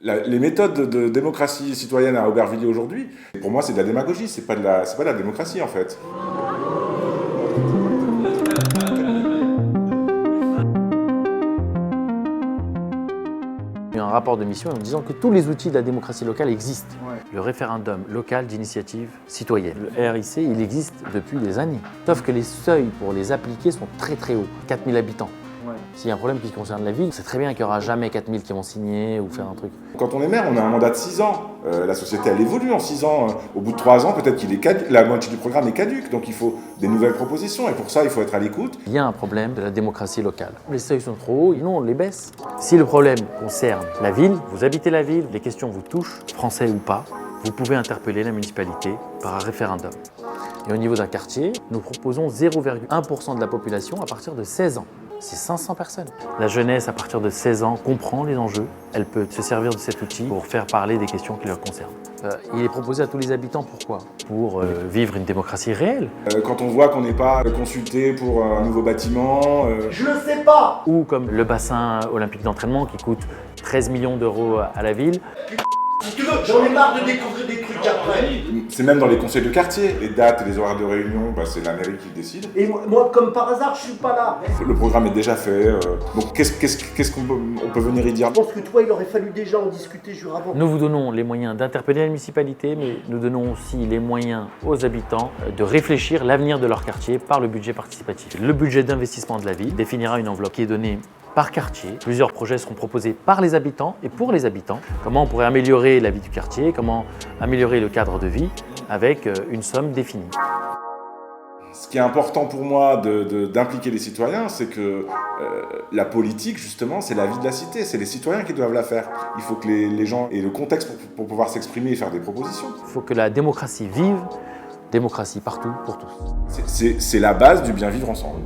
Les méthodes de démocratie citoyenne à Aubervilliers aujourd'hui, pour moi, c'est de la démagogie, c'est pas de la démocratie en fait. Il y a un rapport de mission en disant que tous les outils de la démocratie locale existent. Ouais. Le référendum local d'initiative citoyenne. Le RIC, il existe depuis des années. Sauf que les seuils pour les appliquer sont très très hauts. 4000 habitants. Ouais. S'il y a un problème qui concerne la ville, c'est très bien qu'il n'y aura jamais 4000 qui vont signer ou faire un truc. Quand on est maire, on a un mandat de 6 ans. La société, elle évolue en 6 ans. Au bout de 3 ans, peut-être qu'il est caduc, la moitié du programme est caduque. Donc il faut des nouvelles propositions. Et pour ça, il faut être à l'écoute. Il y a un problème de la démocratie locale. Les seuils sont trop hauts, non, on les baisse. Si le problème concerne la ville, vous habitez la ville, les questions vous touchent, français ou pas, vous pouvez interpeller la municipalité par un référendum. Et au niveau d'un quartier, nous proposons 0,1% de la population à partir de 16 ans. C'est 500 personnes. La jeunesse, à partir de 16 ans, comprend les enjeux. Elle peut se servir de cet outil pour faire parler des questions qui leur concernent. Il est proposé à tous les habitants, pourquoi ? Pour vivre une démocratie réelle. Quand on voit qu'on n'est pas consulté pour un nouveau bâtiment... Je le sais pas. Ou comme le bassin olympique d'entraînement qui coûte 13 millions d'euros à la ville. Si tu veux, j'en ai marre de découvrir des trucs après. C'est même dans les conseils de quartier. Les dates et les horaires de réunion, c'est la mairie qui décide. Et moi, comme par hasard, je suis pas là. Le programme est déjà fait. Donc qu'est-ce qu'on peut venir y dire ? Je pense que toi, il aurait fallu déjà en discuter jour avant. Nous vous donnons les moyens d'interpeller la municipalité, mais nous donnons aussi les moyens aux habitants de réfléchir l'avenir de leur quartier par le budget participatif. Le budget d'investissement de la ville définira une enveloppe qui est donnée par quartier. Plusieurs projets seront proposés par les habitants et pour les habitants. Comment on pourrait améliorer la vie du quartier, comment améliorer le cadre de vie avec une somme définie. Ce qui est important pour moi d'impliquer les citoyens, c'est que la politique, justement, c'est la vie de la cité. C'est les citoyens qui doivent la faire. Il faut que les gens aient le contexte pour pouvoir s'exprimer et faire des propositions. Il faut que la démocratie vive, démocratie partout, pour tous. C'est la base du bien vivre ensemble.